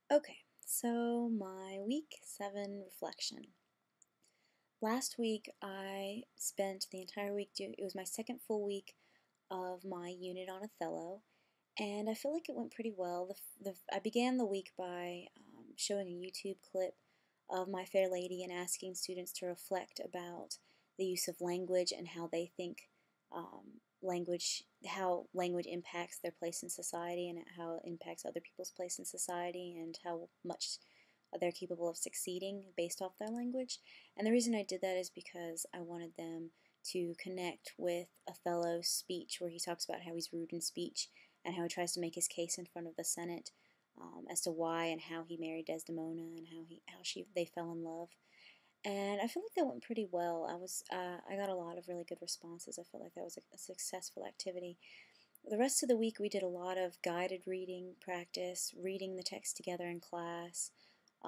Okay, so my week 7 reflection. Last week I spent the entire week it was my second full week of my unit on Othello, and I feel like it went pretty well. I began the week by showing a YouTube clip of My Fair Lady and asking students to reflect about the use of language and how they think how language impacts their place in society and how it impacts other people's place in society and how much they're capable of succeeding based off their language. And the reason I did that is because I wanted them to connect with Othello's speech, where he talks about how he's rude in speech and how he tries to make his case in front of the Senate as to why and how he married Desdemona and how they fell in love. And I feel like that went pretty well. I got a lot of really good responses. I felt like that was a successful activity. The rest of the week we did a lot of guided reading practice, reading the text together in class,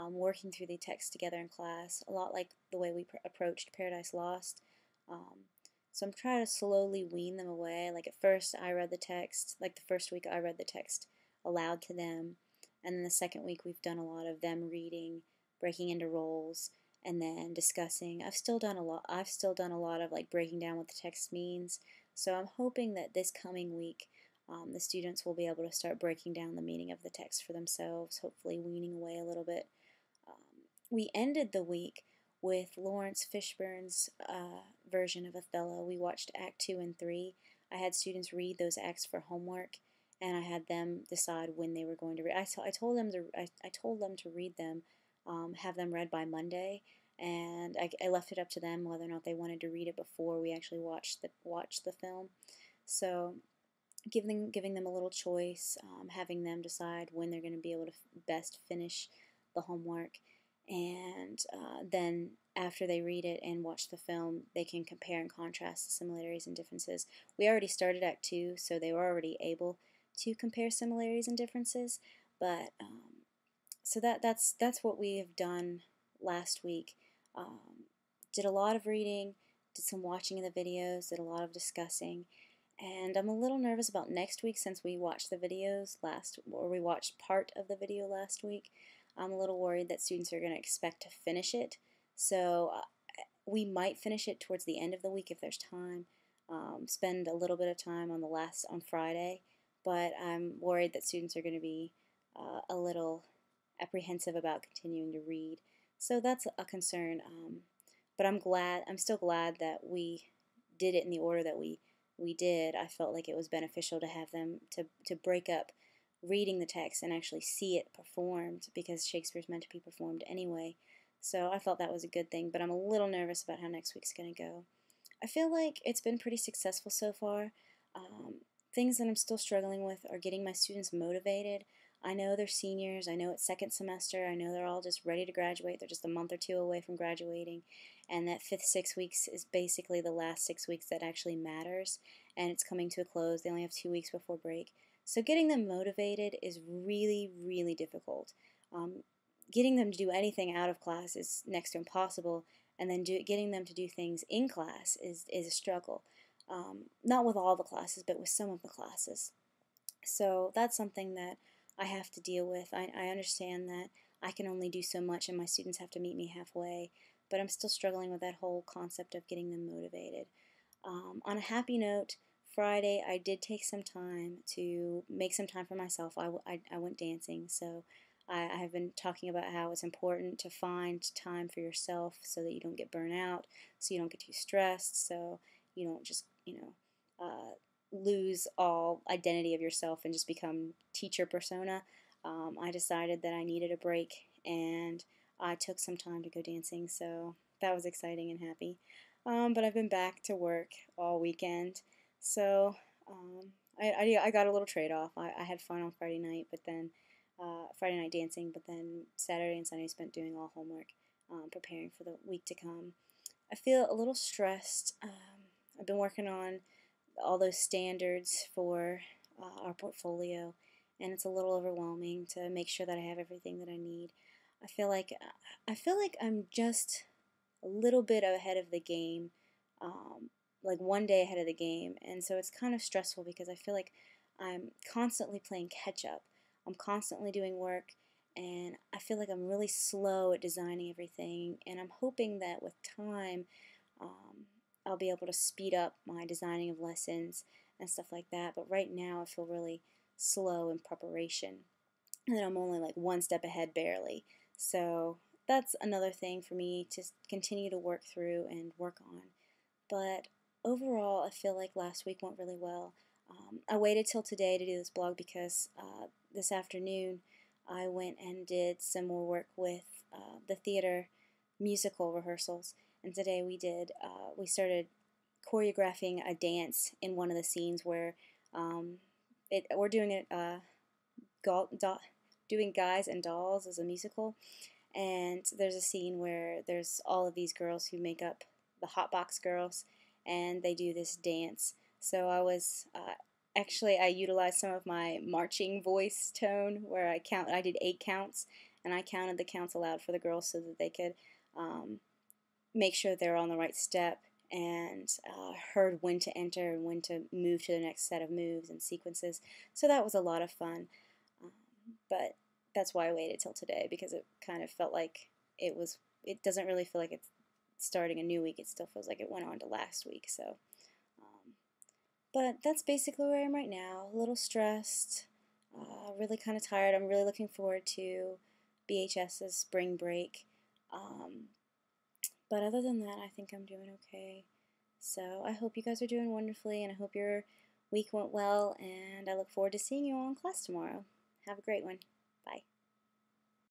working through the text together in class, a lot like the way we approached Paradise Lost. Um, so I'm trying to slowly wean them away. Like at first I read the text, like the first week I read the text aloud to them, and then the second week we've done a lot of them reading, breaking into roles, and then discussing. I've still done a lot. I've still done a lot of like breaking down what the text means. So I'm hoping that this coming week the students will be able to start breaking down the meaning of the text for themselves, hopefully weaning away a little bit. We ended the week with Lawrence Fishburne's version of Othello. We watched Act 2 and 3. I had students read those acts for homework, and I had them decide when they were going to read. I told them to read them, have them read by Monday, and I left it up to them whether or not they wanted to read it before we actually watched the film. So giving them a little choice, having them decide when they're going to be able to best finish the homework, and then after they read it and watch the film, they can compare and contrast the similarities and differences. We already started Act 2, so they were already able to compare similarities and differences, but so that's what we have done last week. Did a lot of reading, did some watching of the videos, did a lot of discussing, and I'm a little nervous about next week since we watched the videos we watched part of the video last week. I'm a little worried that students are going to expect to finish it. So we might finish it towards the end of the week if there's time. Spend a little bit of time on Friday, but I'm worried that students are going to be a little apprehensive about continuing to read. So that's a concern. But I'm still glad that we did it in the order that we did. I felt like it was beneficial to have them to break up reading the text and actually see it performed, because Shakespeare's meant to be performed anyway. So I felt that was a good thing, but I'm a little nervous about how next week's going to go. I feel like it's been pretty successful so far. Things that I'm still struggling with are getting my students motivated. I know they're seniors, I know it's second semester, I know they're all just ready to graduate, they're just a month or two away from graduating, and that fifth 6 weeks is basically the last 6 weeks that actually matters, and it's coming to a close. They only have 2 weeks before break. So getting them motivated is really, really difficult. Getting them to do anything out of class is next to impossible, and then getting them to do things in class is a struggle. Not with all the classes, but with some of the classes. So that's something that I have to deal with. I understand that I can only do so much and my students have to meet me halfway, but I'm still struggling with that whole concept of getting them motivated. On a happy note, Friday I did take some time to make some time for myself. I went dancing, so I have been talking about how it's important to find time for yourself so that you don't get burnt out, so you don't get too stressed, so you don't just, lose all identity of yourself and just become teacher persona. I decided that I needed a break, and I took some time to go dancing, so that was exciting and happy. But I've been back to work all weekend, so I got a little trade-off. I had fun on Friday night, but then Friday night dancing, but then Saturday and Sunday spent doing all homework, preparing for the week to come. I feel a little stressed. I've been working on all those standards for our portfolio, and it's a little overwhelming to make sure that I have everything that I need. I feel like I'm just a little bit ahead of the game, like one day ahead of the game, and so it's kind of stressful because I feel like I'm constantly playing catch up. I'm constantly doing work, and I feel like I'm really slow at designing everything, and I'm hoping that with time I'll be able to speed up my designing of lessons and stuff like that. But right now I feel really slow in preparation, and I'm only like one step ahead barely. So that's another thing for me to continue to work through and work on. But overall, I feel like last week went really well. I waited till today to do this blog because this afternoon I went and did some more work with the theater musical rehearsals, and today we started choreographing a dance in one of the scenes where we're doing it doing Guys and Dolls as a musical, and there's a scene where there's all of these girls who make up the Hot Box Girls, and they do this dance. So I utilized some of my marching voice tone where I did 8 counts, and I counted the counts aloud for the girls so that they could make sure they're on the right step, and heard when to enter and when to move to the next set of moves and sequences. So that was a lot of fun. But that's why I waited till today, because it kind of felt like it doesn't really feel like it's starting a new week. It still feels like it went on to last week. So, but that's basically where I am right now. A little stressed, really kind of tired. I'm really looking forward to BHS's spring break. But other than that, I think I'm doing okay. So I hope you guys are doing wonderfully, and I hope your week went well, and I look forward to seeing you all in class tomorrow. Have a great one.